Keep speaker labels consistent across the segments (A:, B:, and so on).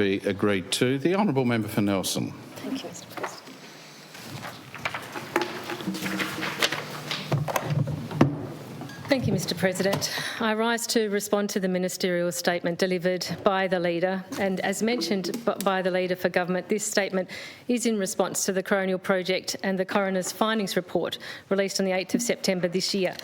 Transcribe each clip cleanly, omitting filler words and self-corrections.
A: be agreed to. The honourable member for Nelson.
B: Thank you, Mr. President. Thank you, Mr. President. I rise to respond to the ministerial statement delivered by the Leader, and as mentioned by the Leader for Government, this statement is in response to the Coronial Project and the Coroner's findings report released on the 8th of September this year.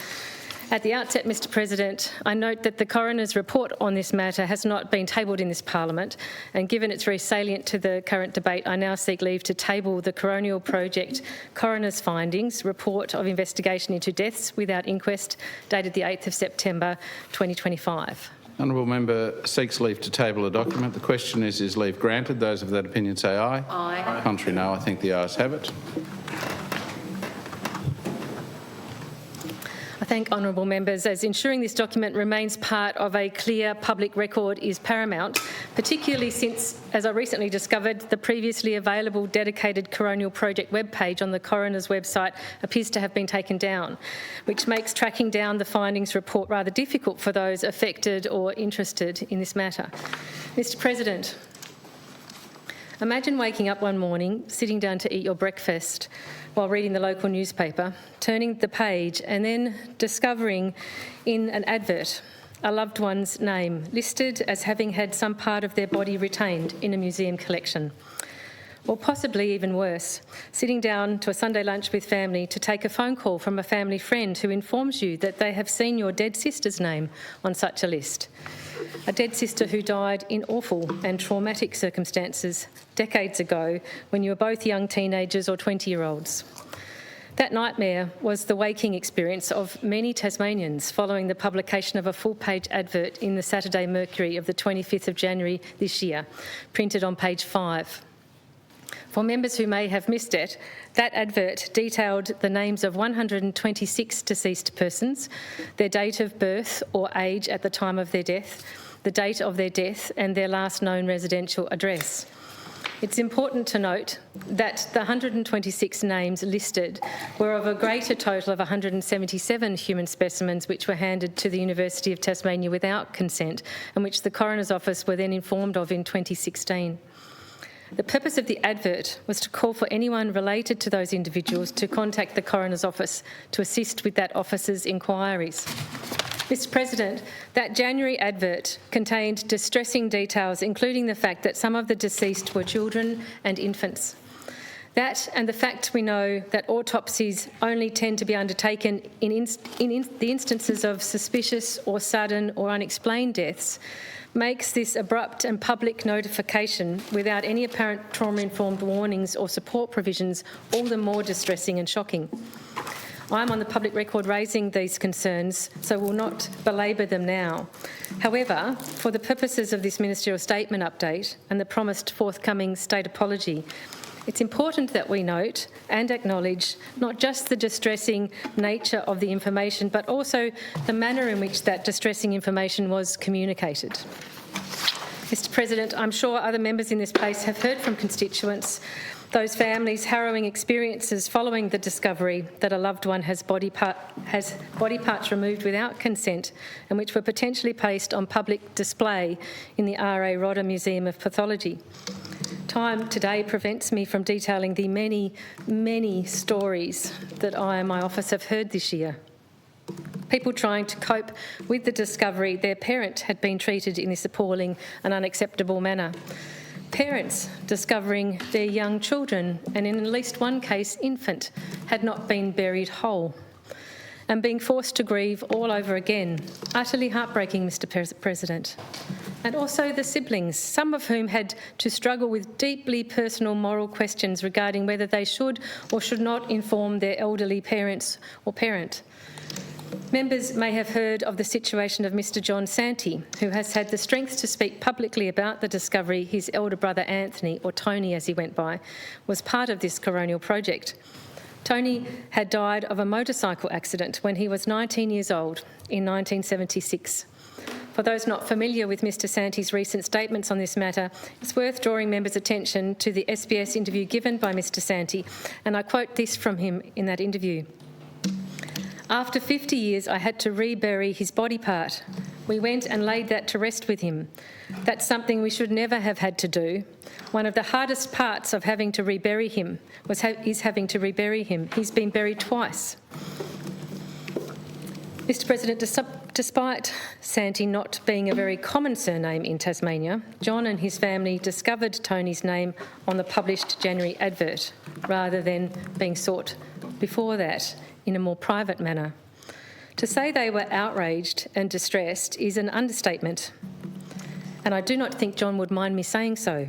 B: At the outset, Mr. President, I note that the Coroner's report on this matter has not been tabled in this Parliament, and given it's very salient to the current debate, I now seek leave to table the Coronial Project Coroner's findings report of investigation into deaths without inquest, dated the 8th of September 2025.
A: Honourable member seeks leave to table a document. The question is leave granted? Those of that opinion say aye.
B: Aye.
A: Contrary, no. I think the ayes have it.
B: I thank honourable members, as ensuring this document remains part of a clear public record is paramount, particularly since, as I recently discovered, the previously available dedicated Coronial Project webpage on the Coroner's website appears to have been taken down, which makes tracking down the findings report rather difficult for those affected or interested in this matter. Mr. President, imagine waking up one morning, sitting down to eat your breakfast while reading the local newspaper, turning the page and then discovering in an advert a loved one's name listed as having had some part of their body retained in a museum collection. Or possibly even worse, sitting down to a Sunday lunch with family to take a phone call from a family friend who informs you that they have seen your dead sister's name on such a list. A dead sister who died in awful and traumatic circumstances decades ago when you were both young teenagers or 20-year-olds. That nightmare was the waking experience of many Tasmanians following the publication of a full-page advert in the Saturday Mercury of the 25th of January this year, printed on page 5. For members who may have missed it, that advert detailed the names of 126 deceased persons, their date of birth or age at the time of their death, the date of their death and their last known residential address. It's important to note that the 126 names listed were of a greater total of 177 human specimens which were handed to the University of Tasmania without consent and which the Coroner's Office were then informed of in 2016. The purpose of the advert was to call for anyone related to those individuals to contact the Coroner's Office to assist with that office's inquiries. Mr. President, that January advert contained distressing details, including the fact that some of the deceased were children and infants. That and the fact we know that autopsies only tend to be undertaken in the instances of suspicious or sudden or unexplained deaths makes this abrupt and public notification without any apparent trauma-informed warnings or support provisions all the more distressing and shocking. I am on the public record raising these concerns, so will not belabour them now. However, for the purposes of this ministerial statement update and the promised forthcoming state apology, it's important that we note and acknowledge not just the distressing nature of the information, but also the manner in which that distressing information was communicated. Mr. President, I'm sure other members in this place have heard from constituents, those families' harrowing experiences following the discovery that a loved one has body parts removed without consent and which were potentially placed on public display in the R.A. Rodder Museum of Pathology. Time today prevents me from detailing the many, many stories that I and my office have heard this year. People trying to cope with the discovery their parent had been treated in this appalling and unacceptable manner. Parents discovering their young children, and in at least one case infant, had not been buried whole, and being forced to grieve all over again. Utterly heartbreaking, Mr. President. And also the siblings, some of whom had to struggle with deeply personal moral questions regarding whether they should or should not inform their elderly parents or parent. Members may have heard of the situation of Mr. John Santee, who has had the strength to speak publicly about the discovery his elder brother Anthony, or Tony as he went by, was part of this coronial project. Tony had died of a motorcycle accident when he was 19 years old in 1976. For those not familiar with Mr. Santee's recent statements on this matter, it's worth drawing members' attention to the SBS interview given by Mr. Santee, and I quote this from him in that interview. "After 50 years, I had to rebury his body part. We went and laid that to rest with him. That's something we should never have had to do. One of the hardest parts of having to rebury him is having to rebury him. He's been buried twice. Mr President, despite Santi not being a very common surname in Tasmania, John and his family discovered Tony's name on the published January advert, rather than being sought before that in a more private manner. To say they were outraged and distressed is an understatement, and I do not think John would mind me saying so.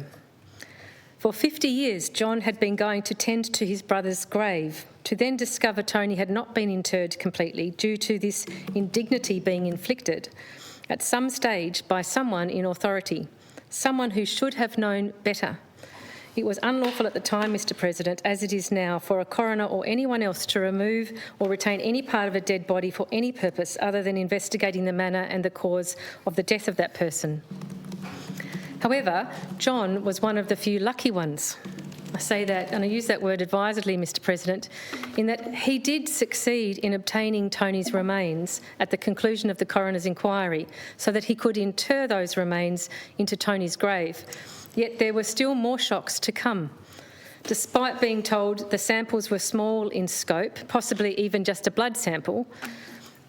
B: For 50 years, John had been going to tend to his brother's grave, to then discover Tony had not been interred completely due to this indignity being inflicted at some stage by someone in authority, someone who should have known better. It was unlawful at the time, Mr President, as it is now, for a coroner or anyone else to remove or retain any part of a dead body for any purpose other than investigating the manner and the cause of the death of that person. However, John was one of the few lucky ones. I say that, and I use that word advisedly, Mr President, in that he did succeed in obtaining Tony's remains at the conclusion of the coroner's inquiry so that he could inter those remains into Tony's grave. Yet there were still more shocks to come. Despite being told the samples were small in scope, possibly even just a blood sample,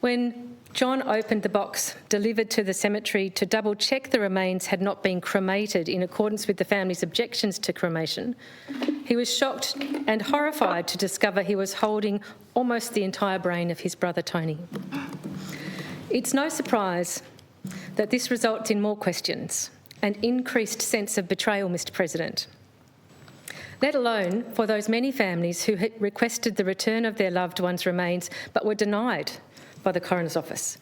B: when John opened the box delivered to the cemetery to double-check the remains had not been cremated in accordance with the family's objections to cremation, he was shocked and horrified to discover he was holding almost the entire brain of his brother Tony. It's no surprise that this results in more questions, an increased sense of betrayal, Mr President, let alone for those many families who had requested the return of their loved ones' remains but were denied by the Coroner's Office.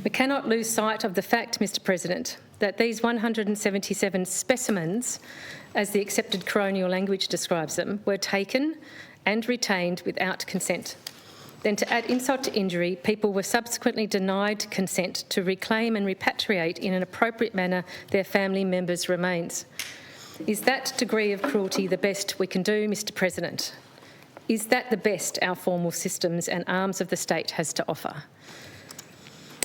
B: We cannot lose sight of the fact, Mr President, that these 177 specimens, as the accepted coronial language describes them, were taken and retained without consent. Then, to add insult to injury, people were subsequently denied consent to reclaim and repatriate in an appropriate manner their family members' remains. Is that degree of cruelty the best we can do, Mr President? Is that the best our formal systems and arms of the state has to offer?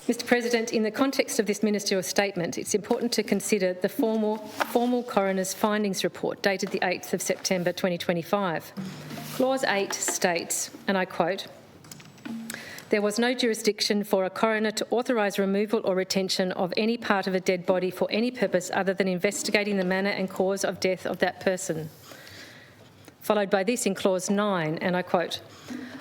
B: Mr President, in the context of this ministerial statement, it's important to consider the formal coroner's findings report dated the 8th of September 2025. Clause 8 states, and I quote, "There was no jurisdiction for a coroner to authorise removal or retention of any part of a dead body for any purpose other than investigating the manner and cause of death of that person." Followed by this in clause 9, and I quote,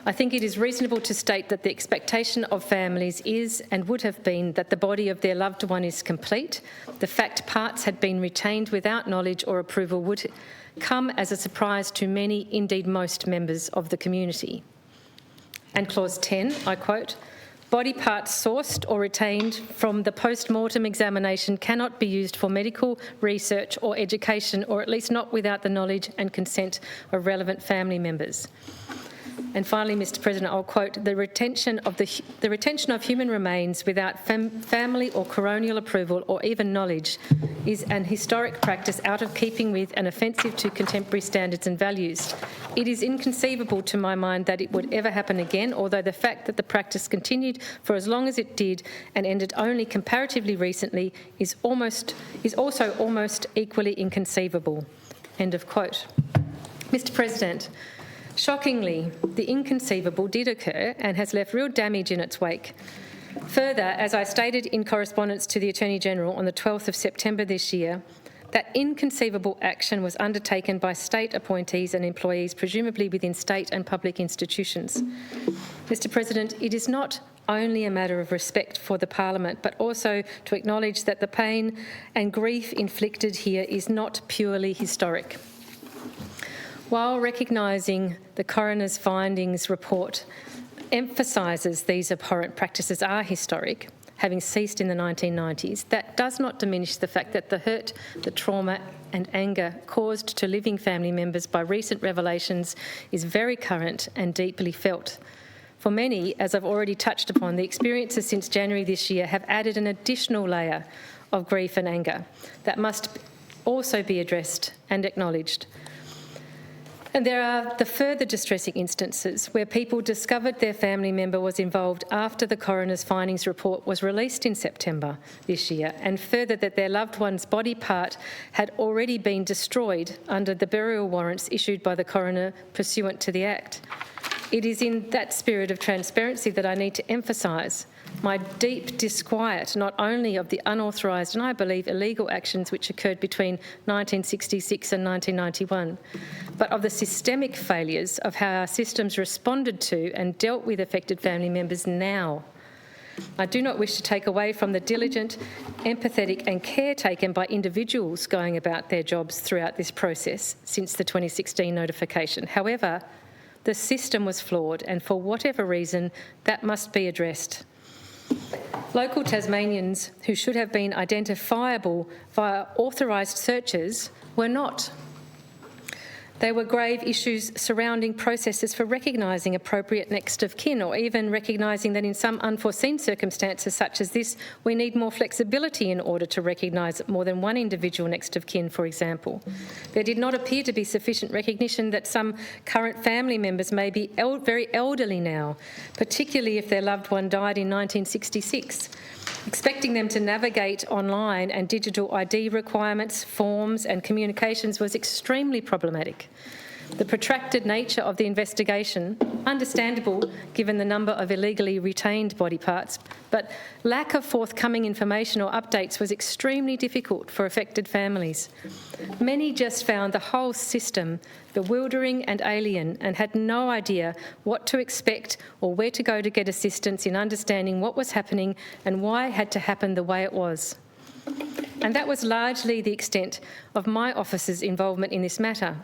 B: "I think it is reasonable to state that the expectation of families is and would have been that the body of their loved one is complete. The fact parts had been retained without knowledge or approval would come as a surprise to many, indeed most, members of the community." And clause 10, I quote, "Body parts sourced or retained from the post-mortem examination cannot be used for medical research or education, or at least not without the knowledge and consent of relevant family members." And finally, Mr President, I'll quote, "The retention of human remains without family or coronial approval or even knowledge is an historic practice out of keeping with and offensive to contemporary standards and values. It is inconceivable to my mind that it would ever happen again, although the fact that the practice continued for as long as it did and ended only comparatively recently is also almost equally inconceivable." End of quote. Mr President, shockingly, the inconceivable did occur and has left real damage in its wake. Further, as I stated in correspondence to the Attorney-General on the 12th of September this year, that inconceivable action was undertaken by state appointees and employees, presumably within state and public institutions. Mr President, it is not only a matter of respect for the Parliament, but also to acknowledge that the pain and grief inflicted here is not purely historic. While recognising the coroner's findings report emphasises these abhorrent practices are historic, having ceased in the 1990s, that does not diminish the fact that the hurt, the trauma and anger caused to living family members by recent revelations is very current and deeply felt. For many, as I've already touched upon, the experiences since January this year have added an additional layer of grief and anger that must also be addressed and acknowledged. And there are the further distressing instances where people discovered their family member was involved after the coroner's findings report was released in September this year, and further that their loved one's body part had already been destroyed under the burial warrants issued by the coroner pursuant to the Act. It is in that spirit of transparency that I need to emphasise my deep disquiet not only of the unauthorised and I believe illegal actions which occurred between 1966 and 1991, but of the systemic failures of how our systems responded to and dealt with affected family members now. I do not wish to take away from the diligent, empathetic and care taken by individuals going about their jobs throughout this process since the 2016 notification. However, the system was flawed, and for whatever reason, that must be addressed. Local Tasmanians who should have been identifiable via authorised searches were not. There were grave issues surrounding processes for recognising appropriate next of kin, or even recognising that in some unforeseen circumstances such as this, we need more flexibility in order to recognise more than one individual next of kin, for example. There did not appear to be sufficient recognition that some current family members may be very elderly now, particularly if their loved one died in 1966. Expecting them to navigate online and digital ID requirements, forms and communications was extremely problematic. The protracted nature of the investigation, understandable given the number of illegally retained body parts, but lack of forthcoming information or updates was extremely difficult for affected families. Many just found the whole system bewildering and alien and had no idea what to expect or where to go to get assistance in understanding what was happening and why it had to happen the way it was. And that was largely the extent of my office's involvement in this matter,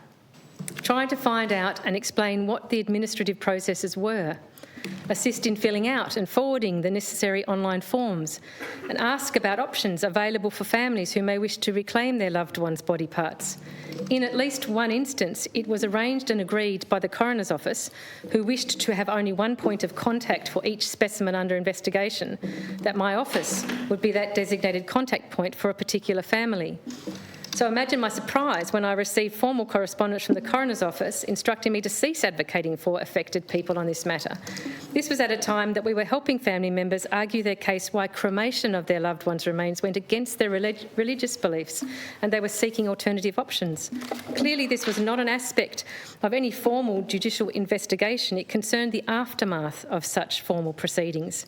B: trying to find out and explain what the administrative processes were, assist in filling out and forwarding the necessary online forms, and ask about options available for families who may wish to reclaim their loved one's body parts. In at least one instance, it was arranged and agreed by the coroner's office, who wished to have only one point of contact for each specimen under investigation, that my office would be that designated contact point for a particular family. So imagine my surprise when I received formal correspondence from the coroner's office instructing me to cease advocating for affected people on this matter. This was at a time that we were helping family members argue their case why cremation of their loved ones' remains went against their religious beliefs, and they were seeking alternative options. Clearly, this was not an aspect of any formal judicial investigation. It concerned the aftermath of such formal proceedings.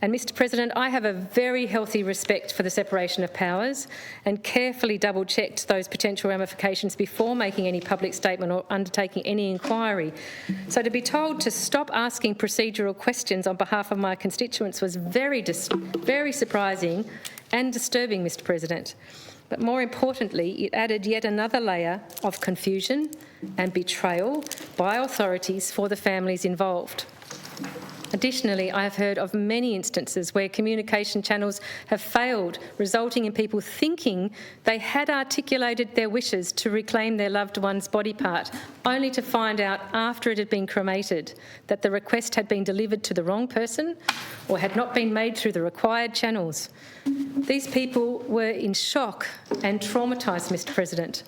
B: And Mr President, I have a very healthy respect for the separation of powers and carefully double-checked those potential ramifications before making any public statement or undertaking any inquiry. So to be told to stop asking procedural questions on behalf of my constituents was very surprising and disturbing, Mr President. But more importantly, it added yet another layer of confusion and betrayal by authorities for the families involved. Additionally, I have heard of many instances where communication channels have failed, resulting in people thinking they had articulated their wishes to reclaim their loved one's body part, only to find out after it had been cremated that the request had been delivered to the wrong person or had not been made through the required channels. These people were in shock and traumatised, Mr President.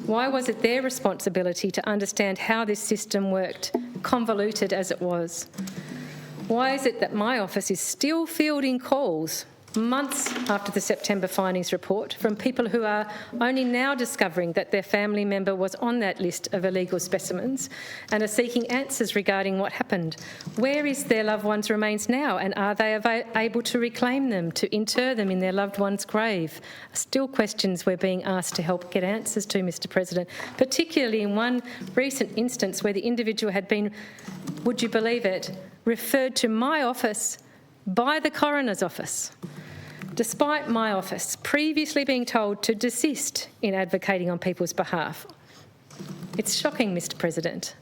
B: Why was it their responsibility to understand how this system worked, convoluted as it was? Why is it that my office is still fielding calls months after the September findings report from people who are only now discovering that their family member was on that list of illegal specimens and are seeking answers regarding what happened? Where is their loved one's remains now, and are they able to reclaim them, to inter them in their loved one's grave? Still questions we're being asked to help get answers to, Mr President, particularly in one recent instance where the individual had been, would you believe it, referred to my office by the coroner's office, despite my office previously being told to desist in advocating on people's behalf. It's shocking, Mr President.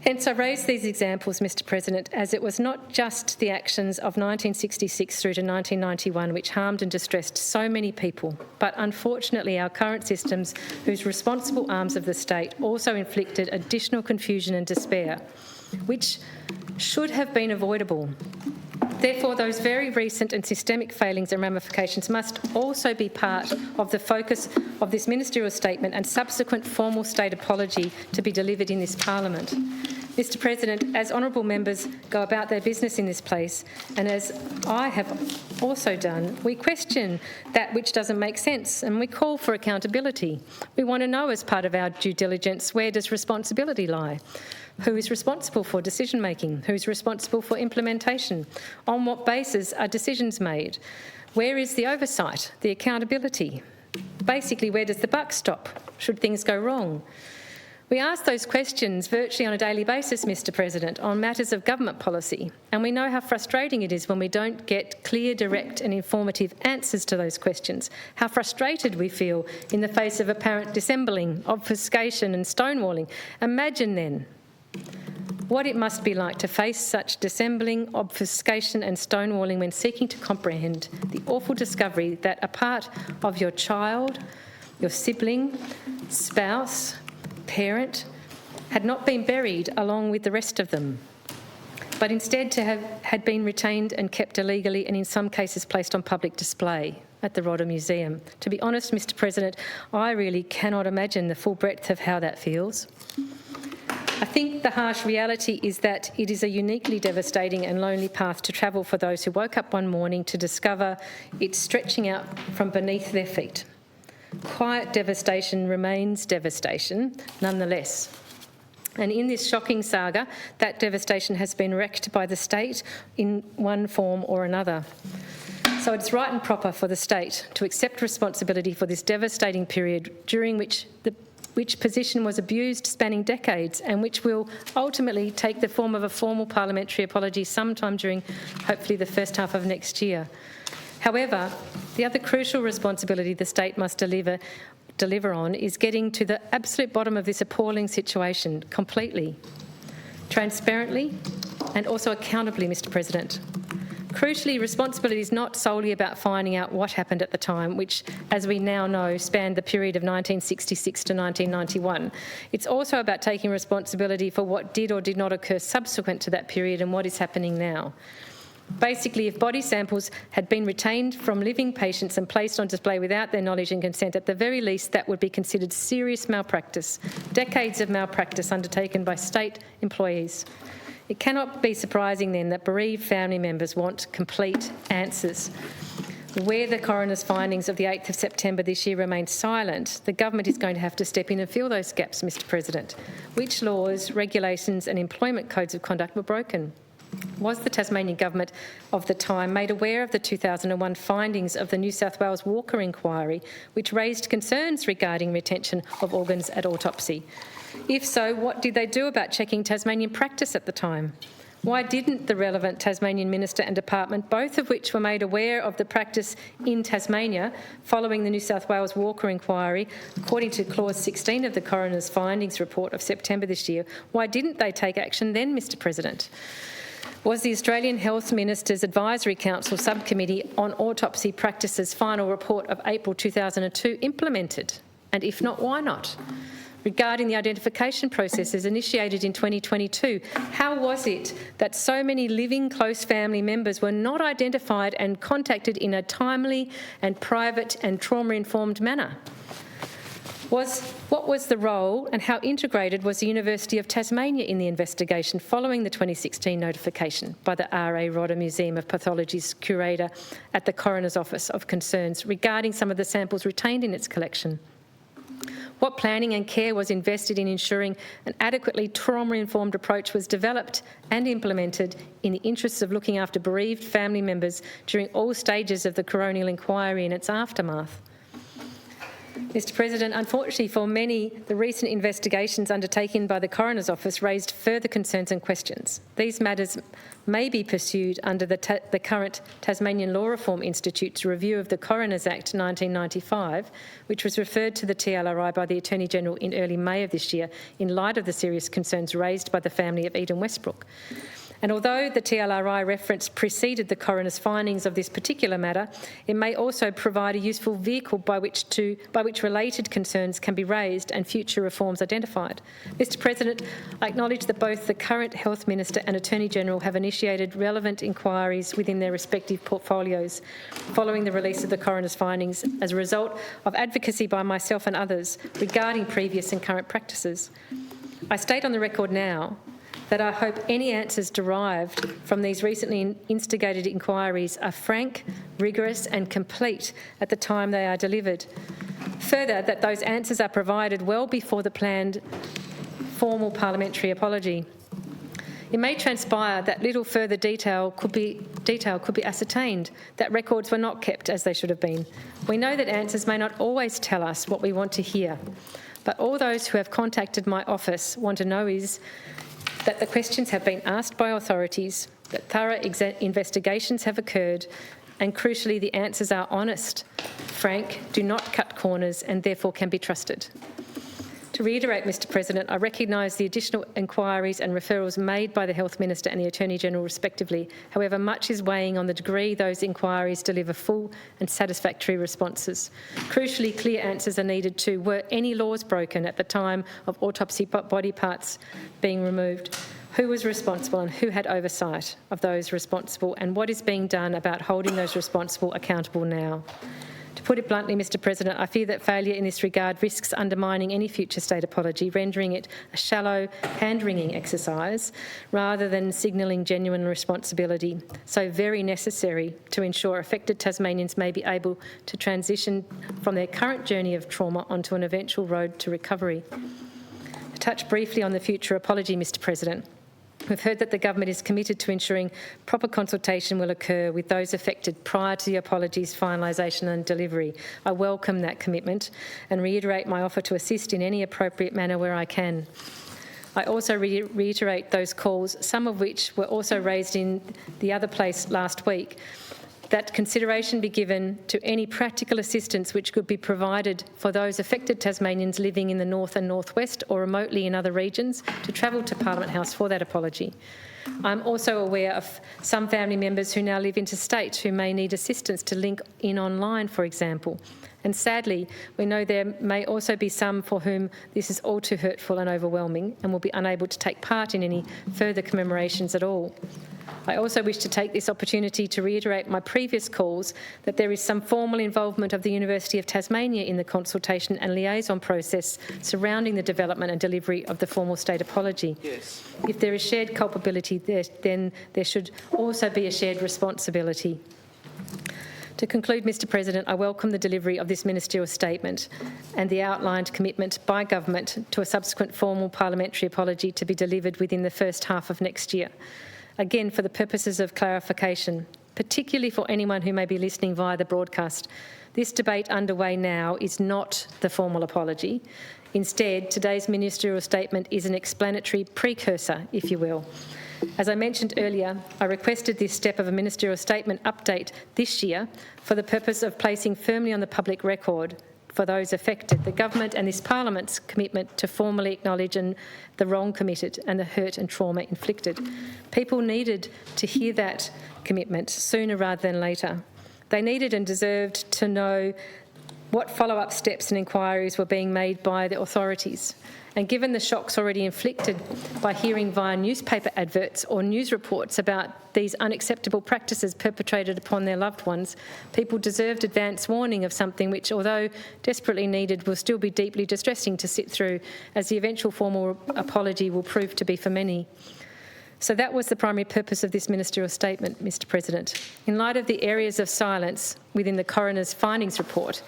B: Hence, I raise these examples, Mr President, as it was not just the actions of 1966 through to 1991 which harmed and distressed so many people, but unfortunately our current systems, whose responsible arms of the state also inflicted additional confusion and despair, which should have been avoidable. Therefore, those very recent and systemic failings and ramifications must also be part of the focus of this ministerial statement and subsequent formal state apology to be delivered in this parliament. Mr President, as honourable members go about their business in this place, and as I have also done, we question that which doesn't make sense and we call for accountability. We want to know, as part of our due diligence, where does responsibility lie? Who is responsible for decision making? Who's responsible for implementation? On what basis are decisions made? Where is the oversight, the accountability? Basically, where does the buck stop should things go wrong? We ask those questions virtually on a daily basis, Mr President, on matters of government policy, and we know how frustrating it is when we don't get clear, direct and informative answers to those questions, how frustrated we feel in the face of apparent dissembling, obfuscation and stonewalling. Imagine then what it must be like to face such dissembling, obfuscation and stonewalling when seeking to comprehend the awful discovery that a part of your child, your sibling, spouse, parent had not been buried along with the rest of them, but instead had been retained and kept illegally and in some cases placed on public display at the Rodder Museum. To be honest, Mr President, I really cannot imagine the full breadth of how that feels. I think the harsh reality is that it is a uniquely devastating and lonely path to travel for those who woke up one morning to discover it stretching out from beneath their feet. Quiet devastation remains devastation, nonetheless. And in this shocking saga, that devastation has been wreaked by the state in one form or another. So it's right and proper for the state to accept responsibility for this devastating period during which position was abused spanning decades and which will ultimately take the form of a formal parliamentary apology sometime during, hopefully, the first half of next year. However, the other crucial responsibility the state must deliver on is getting to the absolute bottom of this appalling situation completely, transparently and also accountably, Mr President. Crucially, responsibility is not solely about finding out what happened at the time, which, as we now know, spanned the period of 1966 to 1991. It's also about taking responsibility for what did or did not occur subsequent to that period and what is happening now. Basically, if body samples had been retained from living patients and placed on display without their knowledge and consent, at the very least that would be considered serious malpractice, decades of malpractice undertaken by state employees. It cannot be surprising then that bereaved family members want complete answers. Where the coroner's findings of the 8th of September this year remain silent, the government is going to have to step in and fill those gaps, Mr President. Which laws, regulations and employment codes of conduct were broken? Was the Tasmanian government of the time made aware of the 2001 findings of the New South Wales Walker inquiry, which raised concerns regarding retention of organs at autopsy? If so, what did they do about checking Tasmanian practice at the time? Why didn't the relevant Tasmanian Minister and Department, both of which were made aware of the practice in Tasmania following the New South Wales Walker inquiry, according to Clause 16 of the Coroner's Findings Report of September this year, why didn't they take action then, Mr President? Was the Australian Health Ministers Advisory Council Subcommittee on Autopsy Practices final report of April 2002 implemented? And if not, why not? Regarding the identification processes initiated in 2022, how was it that so many living close family members were not identified and contacted in a timely and private and trauma-informed manner? What was the role and how integrated was the University of Tasmania in the investigation following the 2016 notification by the R.A. Rodder Museum of Pathology's curator at the Coroner's Office of concerns regarding some of the samples retained in its collection? What planning and care was invested in ensuring an adequately trauma-informed approach was developed and implemented in the interests of looking after bereaved family members during all stages of the coronial inquiry and its aftermath? Mr President, unfortunately for many, the recent investigations undertaken by the Coroner's Office raised further concerns and questions. These matters may be pursued under the current Tasmanian Law Reform Institute's review of the Coroners Act 1995, which was referred to the TLRI by the Attorney-General in early May of this year in light of the serious concerns raised by the family of Eden Westbrook. And although the TLRI reference preceded the coroner's findings of this particular matter, it may also provide a useful vehicle by which related concerns can be raised and future reforms identified. Mr. President, I acknowledge that both the current Health Minister and Attorney-General have initiated relevant inquiries within their respective portfolios following the release of the coroner's findings as a result of advocacy by myself and others regarding previous and current practices. I state on the record now that I hope any answers derived from these recently instigated inquiries are frank, rigorous and complete at the time they are delivered. Further, that those answers are provided well before the planned formal parliamentary apology. It may transpire that little further detail could be ascertained, that records were not kept as they should have been. We know that answers may not always tell us what we want to hear, but all those who have contacted my office want to know is that the questions have been asked by authorities, that thorough investigations have occurred, and crucially the answers are honest, frank, do not cut corners and therefore can be trusted. To reiterate, Mr. President, I recognise the additional inquiries and referrals made by the Health Minister and the Attorney-General respectively. However, much is weighing on the degree those inquiries deliver full and satisfactory responses. Crucially, clear answers are needed to were any laws broken at the time of autopsy body parts being removed, who was responsible and who had oversight of those responsible, and what is being done about holding those responsible accountable now. To put it bluntly, Mr. President, I fear that failure in this regard risks undermining any future state apology, rendering it a shallow, hand-wringing exercise rather than signalling genuine responsibility, so very necessary to ensure affected Tasmanians may be able to transition from their current journey of trauma onto an eventual road to recovery. To touch briefly on the future apology, Mr. President, we've heard that the government is committed to ensuring proper consultation will occur with those affected prior to the apology's finalisation and delivery. I welcome that commitment and reiterate my offer to assist in any appropriate manner where I can. I also reiterate those calls, some of which were also raised in the other place last week, that consideration be given to any practical assistance which could be provided for those affected Tasmanians living in the north and northwest or remotely in other regions to travel to Parliament House for that apology. I'm also aware of some family members who now live interstate who may need assistance to link in online, for example. And sadly, we know there may also be some for whom this is all too hurtful and overwhelming and will be unable to take part in any further commemorations at all. I also wish to take this opportunity to reiterate my previous calls that there is some formal involvement of the University of Tasmania in the consultation and liaison process surrounding the development and delivery of the formal state apology. Yes. If there is shared culpability, then there should also be a shared responsibility. To conclude, Mr. President, I welcome the delivery of this ministerial statement and the outlined commitment by government to a subsequent formal parliamentary apology to be delivered within the first half of next year. Again, for the purposes of clarification, particularly for anyone who may be listening via the broadcast, this debate underway now is not the formal apology. Instead, today's ministerial statement is an explanatory precursor, if you will. As I mentioned earlier, I requested this step of a ministerial statement update this year for the purpose of placing firmly on the public record for those affected the government and this Parliament's commitment to formally acknowledge the wrong committed and the hurt and trauma inflicted. People needed to hear that commitment sooner rather than later. They needed and deserved to know what follow-up steps and inquiries were being made by the authorities. And given the shocks already inflicted by hearing via newspaper adverts or news reports about these unacceptable practices perpetrated upon their loved ones, people deserved advance warning of something which, although desperately needed, will still be deeply distressing to sit through, as the eventual formal apology will prove to be for many. So that was the primary purpose of this ministerial statement, Mr. President. In light of the areas of silence within the coroner's findings report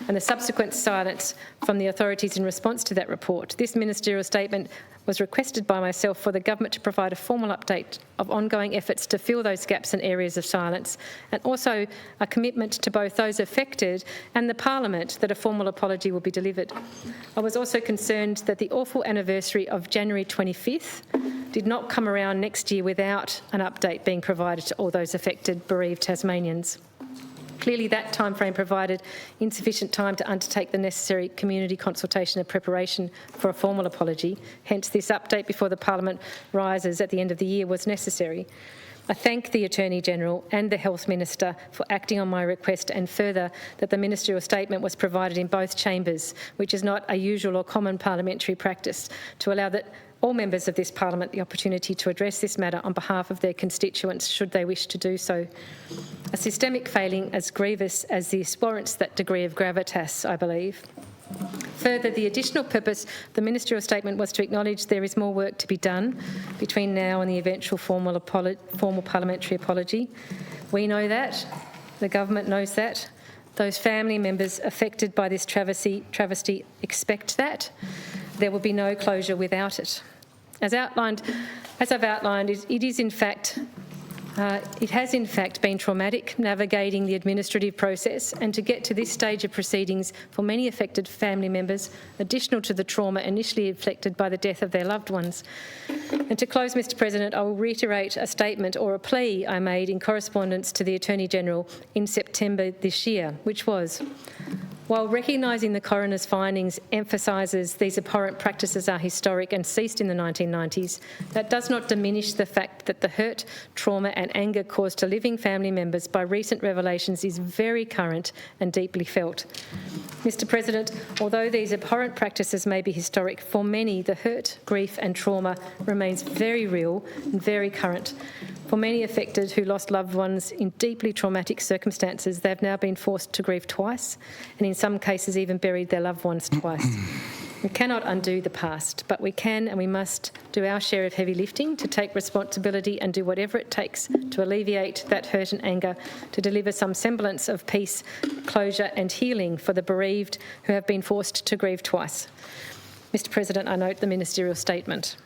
B: and the subsequent silence from the authorities in response to that report, this ministerial statement was requested by myself for the government to provide a formal update of ongoing efforts to fill those gaps and areas of silence, and also a commitment to both those affected and the Parliament that a formal apology will be delivered. I was also concerned that the awful anniversary of January 25th did not come around next year without an update being provided to all those affected, bereaved Tasmanians. Clearly, that timeframe provided insufficient time to undertake the necessary community consultation and preparation for a formal apology. Hence, this update before the Parliament rises at the end of the year was necessary. I thank the Attorney-General and the Health Minister for acting on my request, and further that the ministerial statement was provided in both chambers, which is not a usual or common parliamentary practice, to allow that all members of this Parliament the opportunity to address this matter on behalf of their constituents should they wish to do so. A systemic failing as grievous as this warrants that degree of gravitas, I believe. Further, the additional purpose of the ministerial statement was to acknowledge there is more work to be done between now and the eventual formal parliamentary apology. We know that. The government knows that. Those family members affected by this travesty expect that. There will be no closure without it. As I've outlined, it has in fact been traumatic navigating the administrative process, and to get to this stage of proceedings for many affected family members, additional to the trauma initially inflicted by the death of their loved ones. And to close, Mr President, I will reiterate a statement or a plea I made in correspondence to the Attorney-General in September this year, which was, while recognising the coroner's findings emphasises these abhorrent practices are historic and ceased in the 1990s, that does not diminish the fact that the hurt, trauma and anger caused to living family members by recent revelations is very current and deeply felt. Mr President, although these abhorrent practices may be historic, for many the hurt, grief and trauma remains very real and very current. For many affected who lost loved ones in deeply traumatic circumstances, they have now been forced to grieve twice, and in some cases even buried their loved ones twice. We cannot undo the past, but we can and we must do our share of heavy lifting to take responsibility and do whatever it takes to alleviate that hurt and anger, to deliver some semblance of peace, closure and healing for the bereaved who have been forced to grieve twice. Mr President, I note the ministerial statement.